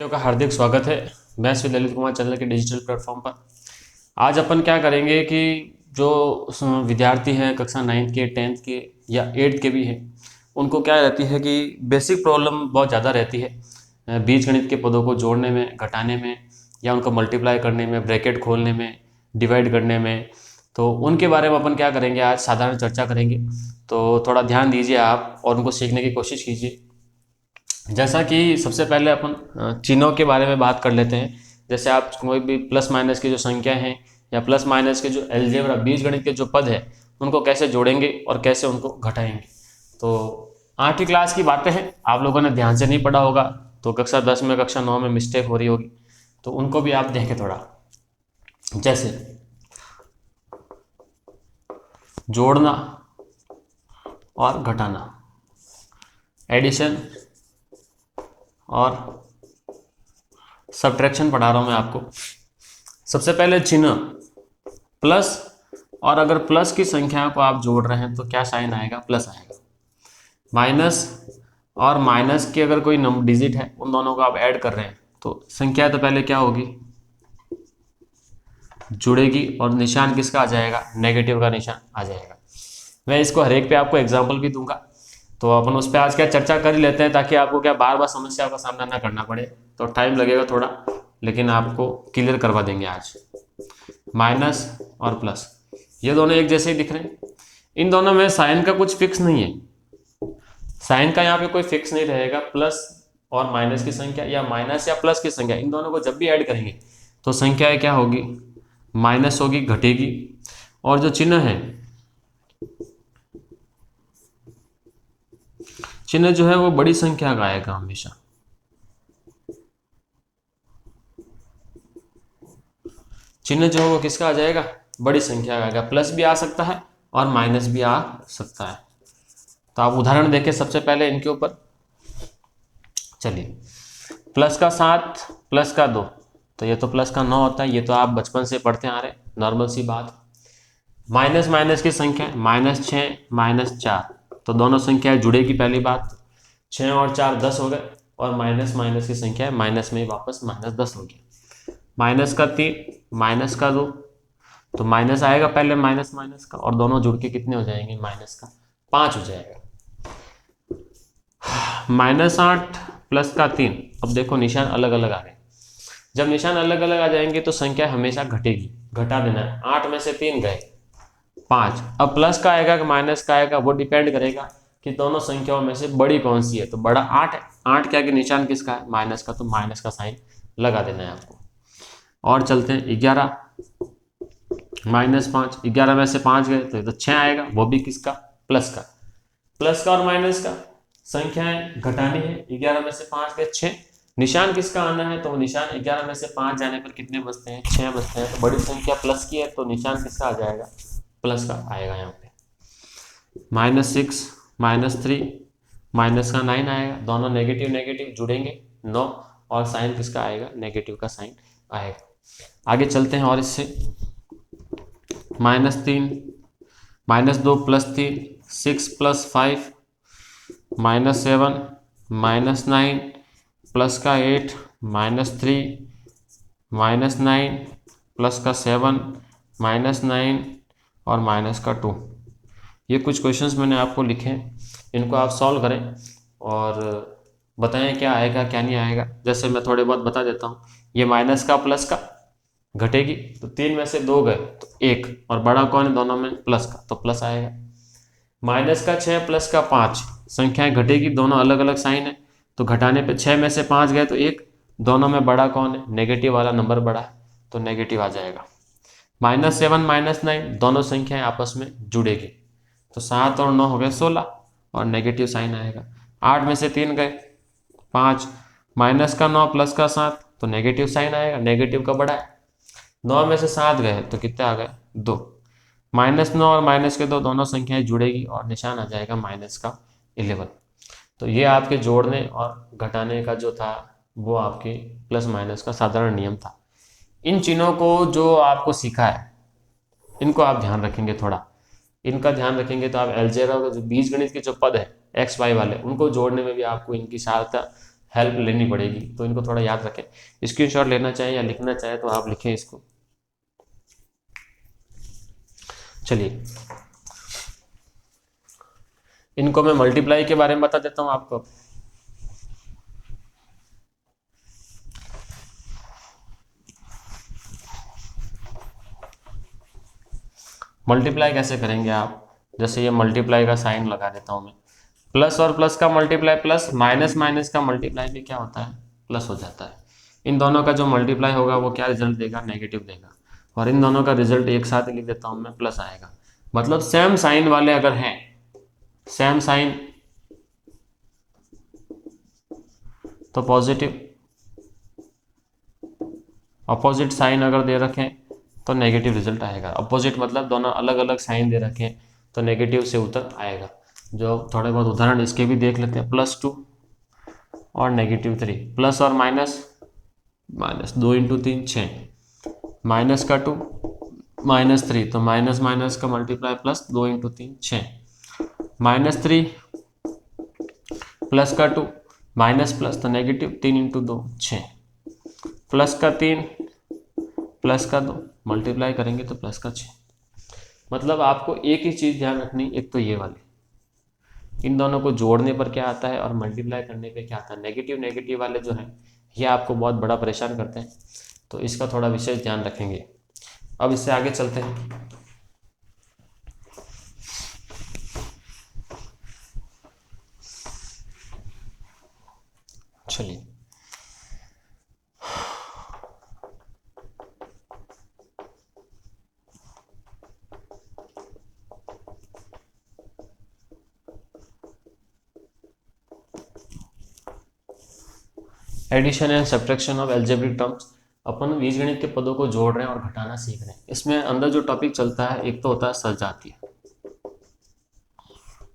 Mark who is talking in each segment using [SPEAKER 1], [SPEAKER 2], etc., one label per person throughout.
[SPEAKER 1] का हार्दिक स्वागत है। मैं श्री ललित कुमार चंद्र के डिजिटल प्लेटफॉर्म पर। आज अपन क्या करेंगे कि जो विद्यार्थी हैं कक्षा 9th के 10th के या 8th के भी हैं, उनको क्या रहती है कि बेसिक प्रॉब्लम बहुत ज़्यादा रहती है बीजगणित के पदों को जोड़ने में, घटाने में, या उनको मल्टीप्लाई करने में, ब्रैकेट खोलने में, डिवाइड करने में। तो उनके बारे में अपन क्या करेंगे, आज साधारण चर्चा करेंगे। तो थोड़ा ध्यान दीजिए आप और उनको सीखने की कोशिश कीजिए। जैसा कि सबसे पहले अपन चिन्हों के बारे में बात कर लेते हैं। जैसे आप कोई भी प्लस माइनस की जो संख्या हैं या प्लस माइनस के जो अलजेब्रा बीजगणित के जो पद है, उनको कैसे जोड़ेंगे और कैसे उनको घटाएंगे। तो 8वीं क्लास की बातें हैं, आप लोगों ने ध्यान से नहीं पढ़ा होगा तो कक्षा 10 में कक्षा 9 में मिस्टेक हो रही होगी, तो उनको भी आप देखें थोड़ा। जैसे जोड़ना और घटाना, एडिशन और सब्ट्रैक्शन पढ़ा रहा हूं मैं आपको। सबसे पहले चिन्ह प्लस, और अगर प्लस की संख्या को आप जोड़ रहे हैं तो क्या साइन आएगा, प्लस आएगा। माइनस और माइनस की अगर कोई नंबर डिजिट है, उन दोनों को आप ऐड कर रहे हैं तो संख्या तो पहले क्या होगी, जुड़ेगी, और निशान किसका आ जाएगा, नेगेटिव का निशान आ जाएगा। मैं इसको हर एक पे आपको एग्जाम्पल भी दूंगा, तो अपन उस पर आज क्या चर्चा कर ही लेते हैं, ताकि आपको क्या बार बार समस्या का सामना ना करना पड़े। तो टाइम लगेगा थोड़ा, लेकिन आपको क्लियर करवा देंगे आज। माइनस और प्लस ये दोनों एक जैसे ही दिख रहे हैं। इन दोनों में साइन का कुछ फिक्स नहीं है, साइन का यहाँ पे कोई फिक्स नहीं रहेगा। प्लस और माइनस की संख्या या माइनस या प्लस की संख्या, इन दोनों को जब भी ऐड करेंगे तो संख्या क्या होगी, माइनस होगी, घटेगी। और जो चिन्ह है, चिन्ह जो है वो बड़ी संख्या का आएगा हमेशा। चिन्ह जो है वो किसका आ जाएगा, बड़ी संख्या का आएगा। प्लस भी आ सकता है और माइनस भी आ सकता है। तो आप उदाहरण देखें सबसे पहले इनके ऊपर। चलिए, प्लस का 7 प्लस का 2, तो ये तो प्लस का 9 होता है, ये तो आप बचपन से पढ़ते आ रहे, नॉर्मल सी बात। माइनस माइनस की संख्या, -6 -4, तो दोनों संख्याएं जुड़ेगी, पहली बात। 6 और 4 10 हो गए, और माइनस माइनस की संख्या है, माइनस में वापस -10 हो गया। माइनस का 3 माइनस का 2, तो माइनस आएगा पहले, माइनस माइनस का, और दोनों जुड़ के कितने हो जाएंगे, माइनस का 5 हो जाएगा। -8 प्लस का 3, अब देखो निशान अलग अलग आ गए। जब निशान अलग अलग आ जाएंगे तो संख्या हमेशा घटेगी, घटा देना है। 8 में से 3 गए, 5। अब प्लस का आएगा कि माइनस का आएगा, वो डिपेंड करेगा कि दोनों संख्याओं में से बड़ी कौन सी है। तो बड़ा 8 है, 8 क्या कि निशान किसका है, माइनस का, तो माइनस का साइन लगा देना है आपको। और चलते हैं 11 -5, 11 में से 5 गए तो 6 आएगा, वो भी किसका, प्लस का। प्लस का और माइनस का संख्याएं घटानी है, 11 में से 5 गए 6, निशान किसका आना है, तो निशान 11 में से 5 जाने पर कितने बचते हैं, 6 बचते हैं। तो बड़ी संख्या प्लस की है, तो निशान किसका आ जाएगा, प्लस का आएगा यहाँ पे। -6 -3 माइनस का 9 आएगा, दोनों नेगेटिव नेगेटिव जुड़ेंगे 9, और साइन किसका आएगा, नेगेटिव का साइन आएगा। आगे चलते हैं और इससे। -3 -2 +3 6 + 5 -7 -9 प्लस का 8 -3 -9 प्लस का 7 -9 और माइनस का 2। ये कुछ क्वेश्चंस मैंने आपको लिखे हैं, इनको आप सॉल्व करें और बताएं क्या आएगा क्या नहीं आएगा। जैसे मैं थोड़े बहुत बता देता हूँ। ये माइनस का प्लस का घटेगी, तो 3 में से 2 गए तो 1, और बड़ा कौन है दोनों में, प्लस का, तो प्लस आएगा। माइनस का 6 प्लस का 5, संख्याएं घटेगी, दोनों अलग अलग साइन है, तो घटाने पे 6 में से 5 गए तो 1, दोनों में बड़ा कौन है, नेगेटिव वाला नंबर बड़ा है, तो नेगेटिव आ जाएगा। -7 -9, दोनों संख्याएं आपस में जुड़ेगी, तो 7 और 9 हो गए 16, और नेगेटिव साइन आएगा। 8 में से 3 गए 5, माइनस का 9 प्लस का 7, तो नेगेटिव साइन आएगा, नेगेटिव का बड़ा है। 9 में से 7 गए तो कितने आ गए, 2। -9 और माइनस के 2 दोनों संख्याएं जुड़ेगी, और निशान आ जाएगा माइनस का 11। तो ये आपके जोड़ने और घटाने का जो था, वो आपके प्लस माइनस का साधारण नियम था। इन चिन्हों को जो आपको सीखा है, इनको आप ध्यान रखेंगे थोड़ा, इनका ध्यान रखेंगे तो आप अलजेब्रा का जो बीजगणित के जो पद है एक्स वाई वाले, उनको जोड़ने में भी आपको इनकी सहायता हेल्प लेनी पड़ेगी, तो इनको थोड़ा याद रखें। स्क्रीनशॉट लेना चाहें या लिखना चाहें तो आप लिखें इसको। चलिए इनको मैं मल्टीप्लाई के बारे में बता देता हूं आपको। मल्टीप्लाई कैसे करेंगे आप, जैसे ये मल्टीप्लाई का साइन लगा देता हूं मैं, प्लस और प्लस का मल्टीप्लाई प्लस, माइनस माइनस का मल्टीप्लाई भी क्या होता है, प्लस हो जाता है। इन दोनों का जो मल्टीप्लाई होगा वो क्या रिजल्ट देगा, नेगेटिव देगा। और इन दोनों का रिजल्ट एक साथ लिख देता हूं मैं, प्लस आएगा। मतलब सेम साइन वाले अगर हैं, सेम साइन तो पॉजिटिव, अपोजिट साइन अगर दे रखें तो नेगेटिव रिजल्ट आएगा। अपोजिट मतलब दोनों अलग अलग साइन दे रखें तो नेगेटिव से उत्तर आएगा। जो थोड़े बहुत उदाहरण इसके भी देख लेते हैं। +2 और -3, प्लस और माइनस, माइनस 2 × 3 6, माइनस का 2 -3, तो माइनस माइनस का मल्टीप्लाई प्लस, 2 × 3 6, -3 प्लस का 2 माइनस प्लस तो नेगेटिव, 3 × 2 6, प्लस का 3 प्लस का 2 मल्टीप्लाई करेंगे तो प्लस का 6। मतलब आपको एक ही चीज़ ध्यान रखनी, एक तो ये वाली, इन दोनों को जोड़ने पर क्या आता है और मल्टीप्लाई करने पे क्या आता है। नेगेटिव नेगेटिव वाले जो हैं ये आपको बहुत बड़ा परेशान करते हैं, तो इसका थोड़ा विशेष ध्यान रखेंगे। अब इससे आगे चलते हैं। चलिए addition and subtraction of algebraic terms. अपन बीजगणित के पदों को जोड़ रहे हैं और घटाना सीख रहे हैं। इसमें अंदर जो टॉपिक चलता है, एक तो होता है सजातीय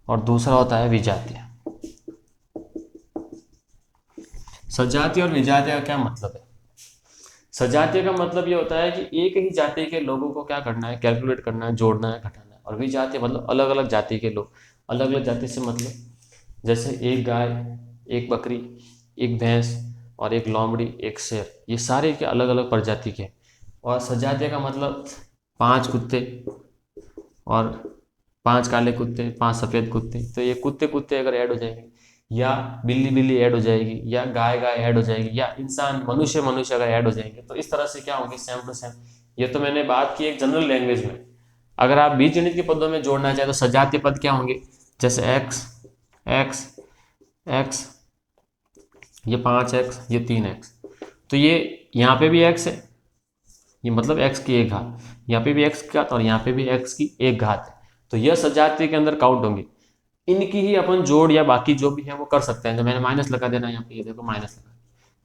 [SPEAKER 1] और दूसरा होता है विजातीय। सजातीय और विजातीय का क्या मतलब है? सजातीय का मतलब ये होता है कि एक ही जाति के लोगों को क्या करना है, कैलकुलेट करना है, जोड़ना है, घटाना है। और विजातीय मतलब अलग अलग जाति के लोग। अलग अलग जाति से मतलब जैसे एक गाय, एक बकरी, एक भैंस और एक लोमड़ी, एक शेर, ये सारे के अलग अलग प्रजाति के। और सजातीय का मतलब 5 कुत्ते और 5 काले कुत्ते, 5 सफ़ेद कुत्ते, तो ये कुत्ते कुत्ते अगर ऐड हो जाएंगे, या बिल्ली बिल्ली ऐड हो जाएगी, या गाय गाय ऐड हो जाएगी, या इंसान मनुष्य मनुष्य अगर ऐड हो जाएंगे, तो इस तरह से क्या होंगे, सेम टू सेम। ये तो मैंने बात की एक जनरल लैंग्वेज में। अगर आप बीजगणित के पदों में जोड़ना चाहें तो सजातीय पद क्या होंगे, जैसे एक्स एक्स एक्स, ये 5x, ये 3x, तो ये यहाँ पे भी x है, ये मतलब x की एक घात, यहाँ पे भी x की घात और यहाँ पे भी x की एक घात है। तो यह सजातीय के अंदर काउंट होंगे। इनकी ही अपन जोड़ या बाकी जो भी है वो कर सकते हैं। तो मैंने माइनस लगा देना यहाँ पे, ये देखो माइनस लगा।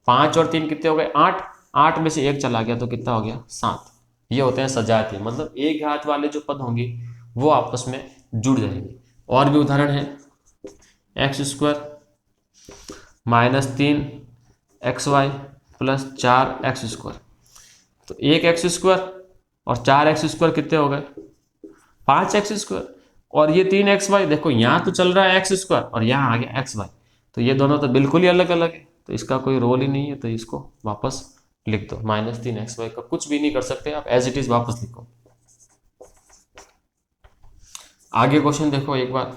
[SPEAKER 1] 5 और 3 कितने हो गए, 8। 8 में से 1 चला गया तो कितना हो गया, 7। ये होते हैं सजातीय, मतलब एक घात वाले जो पद होंगे वो आपस में जुड़ जाएंगे। और भी उदाहरण है, x² -3xy + 4x²। तो 1x² और 4x² कितने हो गए, 5x²। और ये 3xy, देखो यहाँ तो चल रहा है x² और यहाँ आ गया xy, तो ये दोनों तो बिल्कुल ही अलग अलग है, तो इसका कोई रोल ही नहीं है। तो इसको वापस लिख दो, -3xy का कुछ भी नहीं कर सकते आप, एज इट इज वापस लिखो। आगे क्वेश्चन देखो एक बार,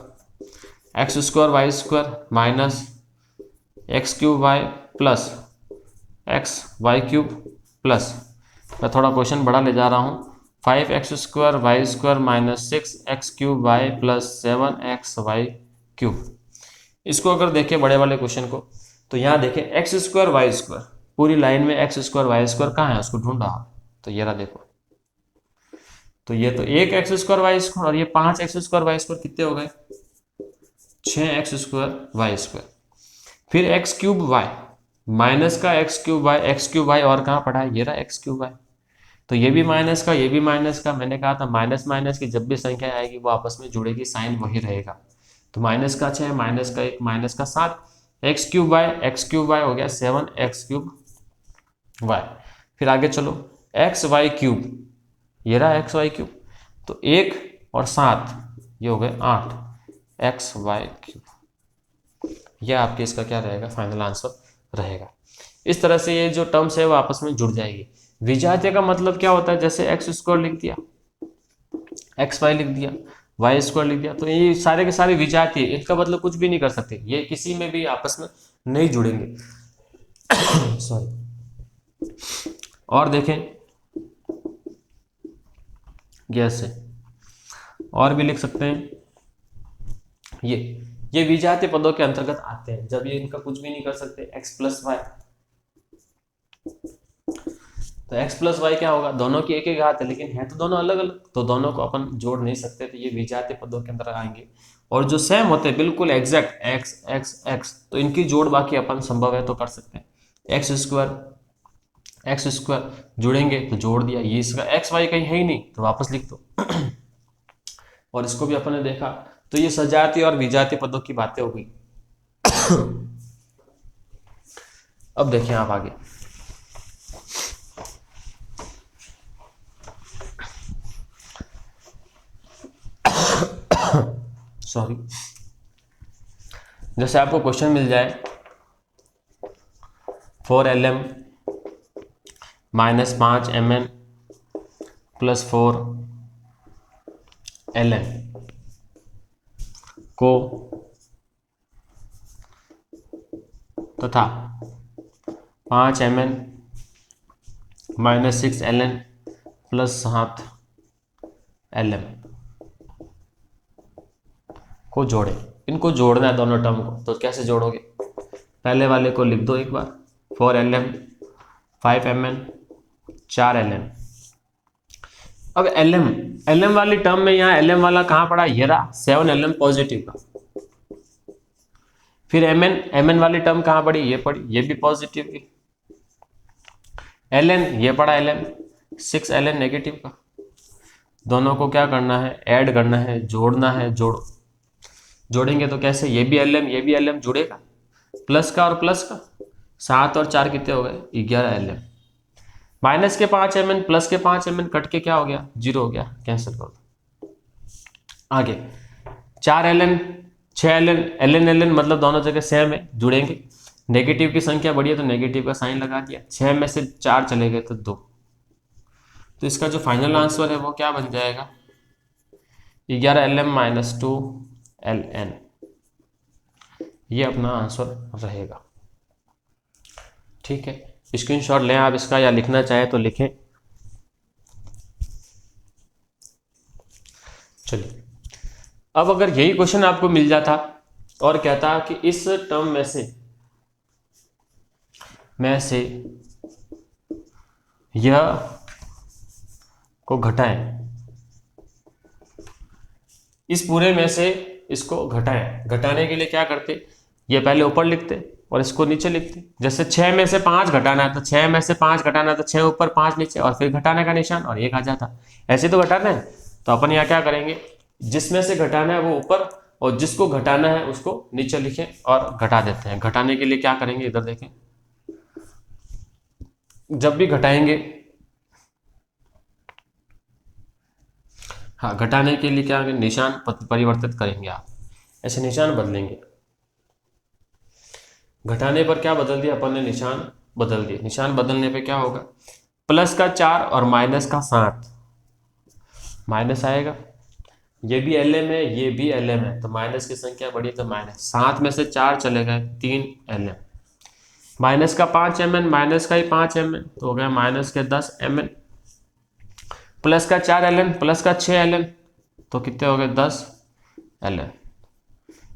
[SPEAKER 1] x² y² -x³ plus xy³ plus, मैं थोड़ा क्वेश्चन बड़ा ले जा रहा हूँ, 5x² y² -6x³ plus 7xy³। इसको अगर देखें बड़े वाले क्वेश्चन को, तो यहाँ देखें x² y², पूरी लाइन में x² y² कहाँ है, उसको ढूंढ रहा। तो ये रहा देखो, तो ये तो 1x² y² और ये 5x² y² कितने हो गए, 6x² y²। फिर x³ y, माइनस का x³ y, x³ y और कहाँ पड़ा है, ये रहा x³ y। तो ये भी माइनस का, ये भी माइनस का। मैंने कहा था माइनस माइनस की जब भी संख्या आएगी वो आपस में जुड़ेगी, साइन वही रहेगा। तो माइनस का 6, माइनस का 1, माइनस का 7, x³ y हो गया 7x³ y। फिर आगे चलो, xy³, ये रहा xy³, तो 1 और 7 ये हो गए 8 xy³। यह आपके इसका क्या रहेगा, फाइनल आंसर रहेगा। इस तरह से ये जो टर्म्स है वो आपस में जुड़ जाएगी। विजातीय का मतलब क्या होता है, जैसे एक्स स्क्वायर लिख दिया, एक्स वाई लिख दिया, वाई स्क्वायर लिख दिया, तो ये सारे के सारे विजातीय, इनका मतलब कुछ भी नहीं कर सकते, ये किसी में भी आपस में नहीं जुड़ेंगे। सॉरी। और देखें गैस से और भी लिख सकते हैं, ये विजातीय पदों के अंतर्गत आते हैं जब ये इनका कुछ भी नहीं कर सकते, एक्स प्लस वाई। तो x प्लस वाई क्या होगा, दोनों की एक ही घात है लेकिन है तो दोनों अलग अलग, तो दोनों को अपन जोड़ नहीं सकते, तो ये विजातीय पदों के अंदर आएंगे। और जो सेम होते हैं बिल्कुल एग्जैक्ट x x x, तो इनकी जोड़ बाकी अपन संभव है तो कर सकते हैं। एक्स स्क्वायर जुड़ेंगे तो जोड़ दिया, ये इसका एक्स वाई कहीं है ही नहीं तो वापस लिख दो। और इसको भी अपन ने देखा, तो ये सजातीय और विजातीय पदों की बातें हो गई। अब देखें आप आगे, सॉरी, जैसे आपको क्वेश्चन मिल जाए 4lm minus 5mn plus 4ln को तथा 5mn minus 6ln plus 7lm को जोड़े। इनको जोड़ना है दोनों टर्म को, तो कैसे जोड़ोगे, पहले वाले को लिख दो एक बार, 4lm 5mn 4ln। अब lm वाली टर्म में यहाँ lm वाला कहाँ पड़ा, ये रहा 7lm पॉजिटिव का। फिर mn वाली टर्म कहाँ पड़ी, ये पड़ी, ये भी पॉजिटिव की। ln ये पड़ा ln 6ln नेगेटिव का। दोनों को क्या करना है, ऐड करना है, जोड़ना है, जोड़ेंगे तो कैसे, ये भी lm जुड़ेगा, प्लस का और प्लस का, 7 और 4 कितने हो गए, 11lm। माइनस के 5mn प्लस के 5mn कट के क्या हो गया, 0 हो गया, कैंसिल कर दो। आगे 4ln 6ln, ln मतलब दोनों जगह सेम है, जुड़ेंगे, नेगेटिव की संख्या बढ़ी है तो नेगेटिव का साइन लगा दिया, 6 में से 4 चले गए तो 2, तो इसका जो फाइनल आंसर है वो क्या बन जाएगा, 11lm माइनस 2ln, ये अपना आंसर रहेगा। ठीक है, स्क्रीनशॉट लें आप इसका, या लिखना चाहे तो लिखें। चलिए, अब अगर यही क्वेश्चन आपको मिल जाता और कहता कि इस टर्म में से यह को घटाएं, इस पूरे में से इसको घटाएं, घटाने के लिए क्या करते, ये पहले ऊपर लिखते और इसको नीचे लिखते। जैसे 6 में से 5 घटाना है तो 6 में से 5 घटाना है तो 6 ऊपर 5 नीचे, और फिर घटाने का निशान और 1 आ जाता। ऐसे तो घटाना है, तो अपन यहाँ क्या करेंगे, जिसमें से घटाना है वो ऊपर और जिसको घटाना है उसको नीचे लिखें और घटा देते हैं। घटाने के लिए क्या करेंगे, इधर देखें, जब भी घटाएंगे, हाँ, घटाने के लिए क्या निशान परिवर्तित करेंगे आप, ऐसे निशान बदलेंगे। घटाने पर क्या बदल दिया अपन ने, निशान बदल दिए। निशान बदलने पे क्या होगा, प्लस का 4 और माइनस का 7, माइनस आएगा, ये भी lm है, ये भी lm है, तो माइनस की संख्या बढ़ी तो माइनस, 7 में से 4 चले गए, 3lm, माइनस का 5mn, माइनस का ही 5mn, तो हो गया माइनस के 10mn, प्लस का 4ln, प्लस का 6ln, तो कितने हो गए, 10ln।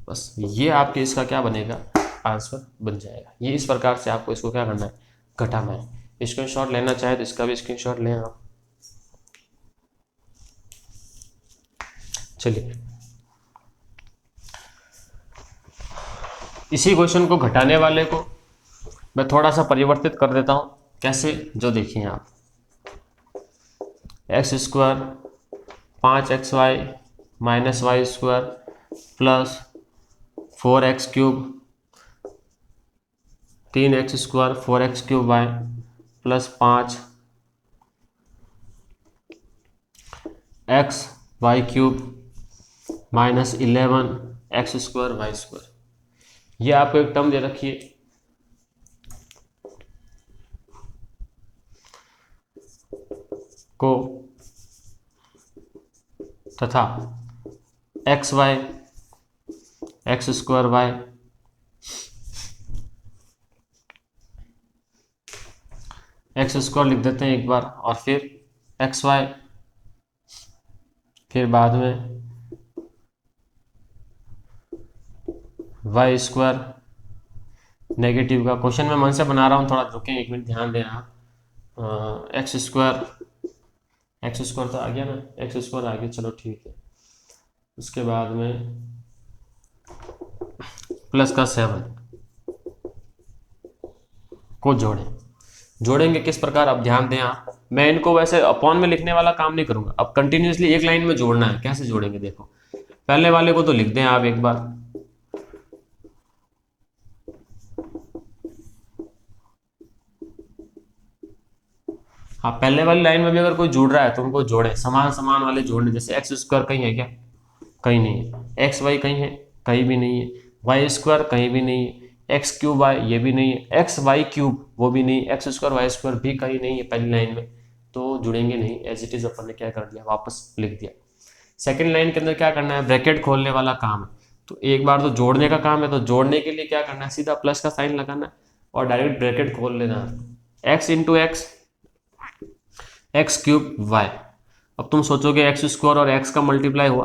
[SPEAKER 1] बस ये आपके इसका क्या बनेगा, आंसर बन जाएगा। ये इस प्रकार से आपको इसको क्या करना है, घटाना है। स्क्रीनशॉट लेना चाहे तो इसका भी स्क्रीनशॉट लें आप। चलिए, इसी क्वेश्चन को घटाने वाले को मैं थोड़ा सा परिवर्तित कर देता हूं, कैसे, जो देखिए आप, x square 5xy minus y square plus 4x cube 3x square 4x cube y plus 5x y cube minus 11x square y square. ये आपको एक टर्म दे रखी है, को तथा x y x square y x square लिख देते हैं एक बार, और फिर एक्स वाई, फिर बाद में वाई स्क्वायर नेगेटिव का। क्वेश्चन मैं मन से बना रहा हूँ, थोड़ा रुकें एक मिनट, ध्यान दें आप। एक्स स्क्वायर तो आ गया ना, एक्स स्क्वायर आ गया, चलो ठीक है। उसके बाद में प्लस का 7 को जोड़ेंगे किस प्रकार, अब ध्यान दें आप। मैं इनको वैसे अपॉन में लिखने वाला काम नहीं करूंगा, अब कंटिन्यूसली एक लाइन में जोड़ना है। कैसे जोड़ेंगे देखो, पहले वाले को तो लिख दें आप एक बार, हाँ पहले वाली लाइन में भी अगर कोई जुड़ रहा है तो उनको जोड़े, समान समान वाले जोड़ने। जैसे एक्स स्क्वायर कहीं है क्या, कहीं नहीं है। एक्स वाई कहीं है, कहीं भी नहीं है। वाई स्क्वायर कहीं भी नहीं है। एक्स क्यूब वाई ये भी नहीं है। एक्स वाई क्यूब वो भी नहीं है। एक्स स्क्वायर वाई स्क्वायर भी कहीं नहीं है पहली लाइन में, तो जुड़ेंगे नहीं। एज इट इज अपन ने क्या कर दिया, वापस लिख दिया। सेकेंड लाइन के अंदर क्या करना है, ब्रैकेट खोलने वाला काम है। तो एक बार तो जोड़ने का काम है, तो जोड़ने के लिए क्या करना है, सीधा प्लस का साइन लगाना है और डायरेक्ट ब्रैकेट खोल लेना है। X into x cube y. अब तुम सोचोगे एक्स स्क्वायर और एक्स का मल्टीप्लाई हुआ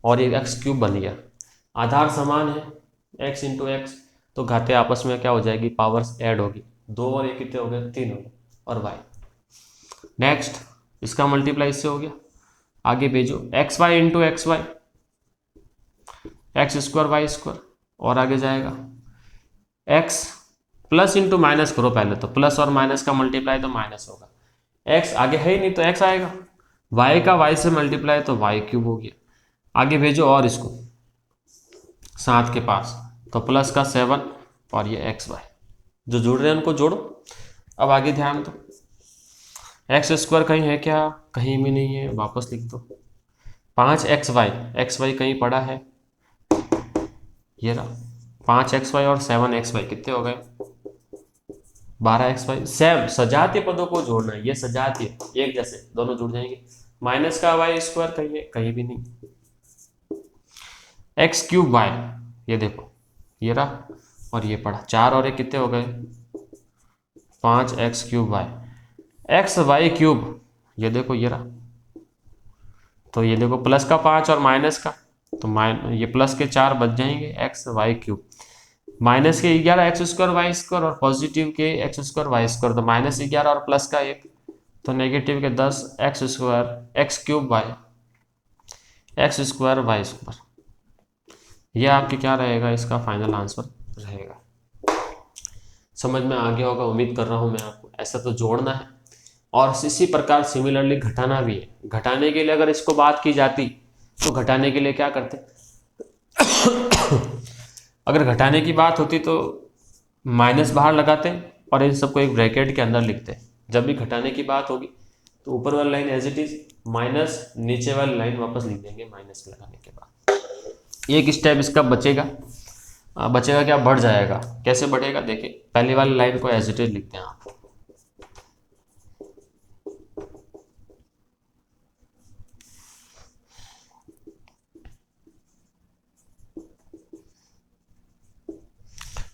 [SPEAKER 1] और एक एक्स क्यूब बन गया, आधार समान है, एक्स इंटू एक्स, तो घाते आपस में क्या हो जाएगी, पावर्स ऐड होगी। 2 और 1 कितने हो गए, 3 हो गए, और वाई। नेक्स्ट इसका मल्टीप्लाई इससे हो गया, आगे भेजो x y into x y, x square y square, और आगे जाएगा एक्स प्लस इंटू माइनस करो पहले, तो प्लस और माइनस का मल्टीप्लाई तो माइनस होगा। एक्स आगे है ही नहीं तो एक्स आएगा, वाई का वाई से मल्टीप्लाई तो वाई क्यूब हो गया। आगे भेजो और इसको 7 के पास, तो प्लस का 7 और ये एक्स वाई जो जुड़ रहे हैं उनको जोड़ो। अब आगे ध्यान दो, एक्स स्क्वायर कहीं है क्या, कहीं भी नहीं है, वापस लिख दो। 5 एक्स वाई कहीं पड़ा है, ये रहा 5 एक्स वाई और 7 एक्स वाई कितने हो गए, 12 एक्स वाई। सेम सजातीय पदों को जोड़ना है, ये सजातीय एक जैसे दोनों जुड़ जाएंगे। माइनस का वाई स्क्वायर कहीं है, कहीं भी नहीं। एक्स क्यूब वाई, ये देखो ये रहा और ये पड़ा, 4 और 1 कितने हो गए, 5 x cube y. X y cube, ये देखो ये रहा, तो ये देखो प्लस का 5 और माइनस का, तो ये प्लस के 4 बच जाएंगे, एक्स वाई क्यूब। माइनस के 11 एक्स स्क्वायर वाई स्क्वायर और पॉजिटिव के एक्स स्क्वायर वाई स्क्वायर, तो माइनस 11 और प्लस का 1, तो नेगेटिव के 10 x square x cube y x square y square. यह आपके क्या रहेगा, इसका फाइनल आंसर रहेगा। समझ में आ गया होगा उम्मीद कर रहा हूँ मैं आपको। ऐसा तो जोड़ना है और इसी प्रकार सिमिलरली घटाना भी है। घटाने के लिए अगर इसको बात की जाती तो घटाने के लिए क्या करते अगर घटाने की बात होती तो माइनस बाहर लगाते और इन सबको एक ब्रैकेट के अंदर लिखते। जब भी घटाने की बात होगी तो ऊपर वाली line as it is minus, नीचे वाली लाइन वापस लिख देंगे माइनस लगाने के बाद। एक स्टेप इसका बचेगा क्या, बढ़ जाएगा। कैसे बढ़ेगा देखिए, पहली वाली लाइन को एज इट इज लिखते हैं आप,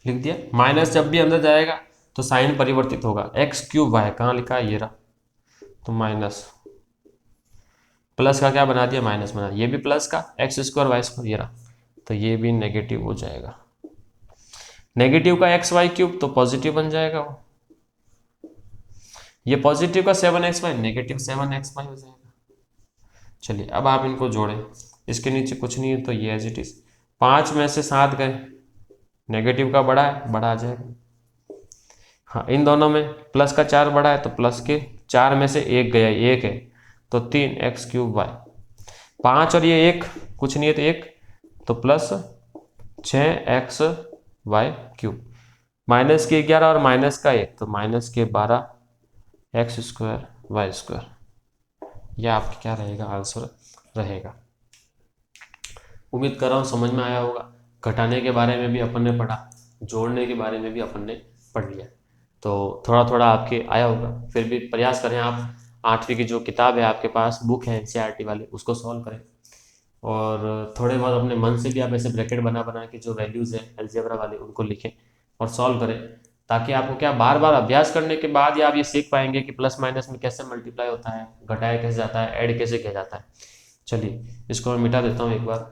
[SPEAKER 1] लिख दिया। माइनस जब भी अंदर जाएगा तो साइन परिवर्तित होगा, एक्स क्यूब वाई कहाँ लिखा है, ये रहा, तो माइनस, प्लस का क्या बना दिया, माइनस बना, ये भी प्लस का एक्स स्क्वायर वाई स्क्वायर, ये रहा, तो ये भी नेगेटिव हो जाएगा। नेगेटिव का एक्स वाई क्यूब तो पॉजिटिव बन जाएगा वो, ये पॉजिटिव का 7 x y negative 7 x y हो जाएगा। चलिए अब आप इनको जोड़ें, इसके नीचे कुछ नहीं है तो ये एज इट इज, 5 में से 7 गए, नेगेटिव का बड़ा है, बड़ा आ जाएगा। हाँ इन दोनों में प्लस का 4 बड़ा है तो प्लस के 4 में से 1 गया, 1 है, तो 3 एक्स क्यूब वाई। 5 और ये 1 कुछ नहीं है तो 1, तो plus 6 x y cube. Minus के 11 और माइनस का 1, तो माइनस के 12 एक्स स्क्वायर वाई स्क्वायर। यह आपका क्या रहेगा, आंसर रहेगा। उम्मीद कर रहा हूँ समझ में आया होगा। घटाने के बारे में भी अपन ने पढ़ा, जोड़ने के बारे में भी अपन ने पढ़ लिया, तो थोड़ा थोड़ा आपके आया होगा। फिर भी प्रयास करें आप 8वीं की जो किताब है आपके पास, बुक है एनसीईआरटी वाले, उसको सॉल्व करें। और थोड़े बहुत अपने मन से भी आप ऐसे ब्रैकेट बना बना के जो वैल्यूज़ हैं अलजेब्रा वाले उनको लिखें और सॉल्व करें, ताकि आपको क्या बार बार अभ्यास करने के बाद ही आप ये सीख पाएंगे कि प्लस माइनस में कैसे मल्टीप्लाई होता है, घटाया कैसे जाता है, ऐड कैसे किया जाता है। चलिए इसको मैं मिटा देता हूँ एक बार।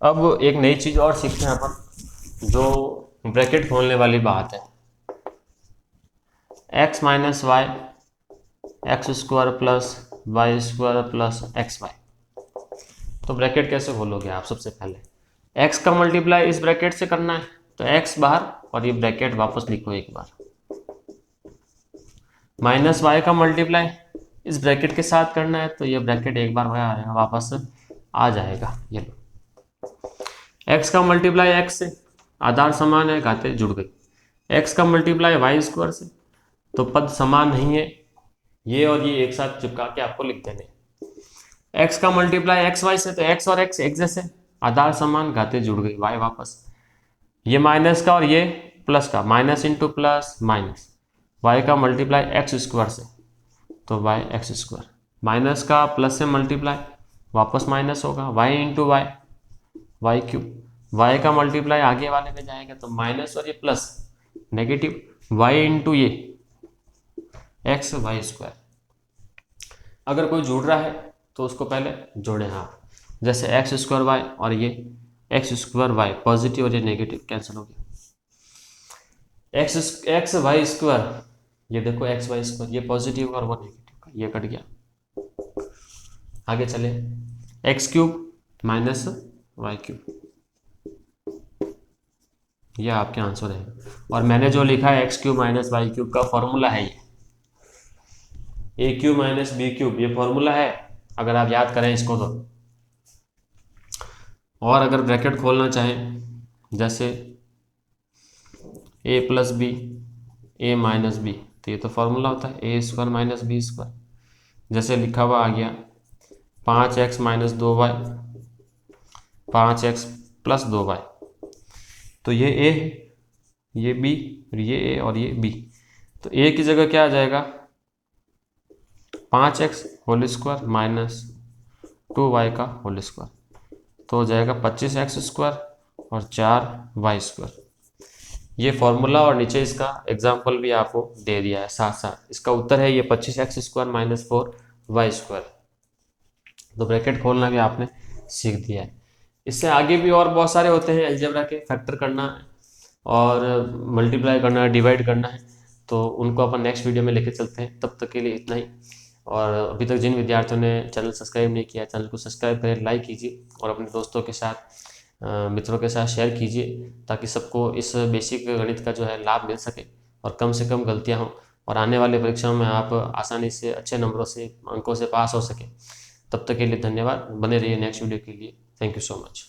[SPEAKER 1] अब एक नई चीज़ और सीखते हैं अपन, जो ब्रैकेट खोलने वाली बात है। x minus y x square plus y square plus x y. तो ब्रैकेट कैसे खोलोगे आप? सबसे पहले x का मल्टीप्लाई इस ब्रैकेट से करना है, तो x बाहर और ये ब्रैकेट वापस लिखो एक बार। माइनस वाई का मल्टीप्लाई इस ब्रैकेट के साथ करना है, तो ये ब्रैकेट एक बार वापस आ जाएगा। ये लो, x का मल्टीप्लाई x से, आधार समान है, घाते जुड़ गई। x का मल्टीप्लाई वाई स्क्वायर से, तो पद समान नहीं है, ये और ये एक साथ चिपका के आपको लिख देने। x का मल्टीप्लाई एक्स वाई से, तो x और x एक जैसे, आधार समान, घाते जुड़ गई, y वापस। ये माइनस का और ये प्लस का, minus into plus minus. y का मल्टीप्लाई एक्स स्क्वायर से, तो y एक्स स्क्वायर। माइनस का प्लस से मल्टीप्लाई, वापस माइनस होगा, y into y, y cube. y का मल्टीप्लाई आगे वाले में जाएगा, तो माइनस और ये प्लस, नेगेटिव, y इंटू ये एक्स वाई स्क्वायर। अगर कोई जोड़ रहा है तो उसको पहले जोड़ें आप, जैसे एक्स स्क्वायर वाई और ये एक्स स्क्वायर वाई, पॉजिटिव और ये नेगेटिव कैंसिल हो गया। एक्स वाई स्क्वायर, ये देखो एक्स वाई स्क्वायर, ये पॉजिटिव और वो नेगेटिव, ये कट गया। आगे चले, x cube minus y cube, ये आपके आंसर है। और मैंने जो लिखा है x cube minus y cube का फॉर्मूला है ये a cube minus b cube, ये फॉर्मूला है, अगर आप याद करें इसको तो। और अगर ब्रैकेट खोलना चाहें, जैसे ए प्लस बी, ए माइनस बी, तो ये तो फॉर्मूला होता है ए स्क्वायर माइनस बी स्क्वायर। जैसे लिखा हुआ आ गया 5x minus 2y, 5x plus 2y, तो ये ए है, ये बी, ये ए और ये बी, तो ए की जगह क्या आ जाएगा, 5x whole square minus 2y का होल स्क्वायर, तो हो जाएगा 25x स्क्वायर और 4y स्क्वायर। ये फॉर्मूला और नीचे इसका एग्जाम्पल भी आपको दे दिया है साथ साथ। इसका उत्तर है ये 25x square minus 4y square. तो ब्रैकेट खोलना भी आपने सीख दिया है। इससे आगे भी और बहुत सारे होते हैं अलजेब्रा के, फैक्टर करना और मल्टीप्लाई करना, डिवाइड करना है, तो उनको अपन नेक्स्ट वीडियो में लेके चलते हैं। तब तक के लिए इतना ही। और अभी तक जिन विद्यार्थियों ने चैनल सब्सक्राइब नहीं किया, चैनल को सब्सक्राइब करें, लाइक कीजिए और अपने दोस्तों के साथ, मित्रों के साथ शेयर कीजिए, ताकि सबको इस बेसिक गणित का जो है लाभ मिल सके और कम से कम गलतियां हों, और आने वाले परीक्षाओं में आप आसानी से अच्छे नंबरों से, अंकों से पास हो सके। तब तक के लिए धन्यवाद, बने रहिए नेक्स्ट वीडियो के लिए। Thank you so much.